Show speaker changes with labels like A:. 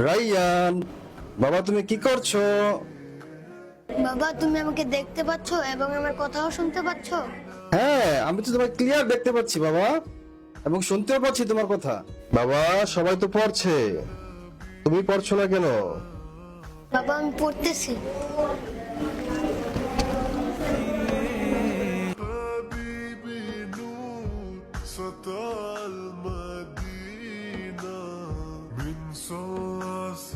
A: রাইয়ান, বাবা তুমি কি করছো?
B: বাবা, তুমি আমাকে দেখতে পাচ্ছ এবং আমার কথাও শুনতে পাচ্ছ?
A: হ্যাঁ, আমি তো তোমায় ক্লিয়ার দেখতে পাচ্ছি বাবা, এবং শুনতেও পাচ্ছি তোমার কথা। বাবা, সবাই তো পড়ছে, তুমি পড়ছো না কেন?
B: বাবা, আমি পড়তেছি।
C: حبيبي نور سطع المدينة من صوص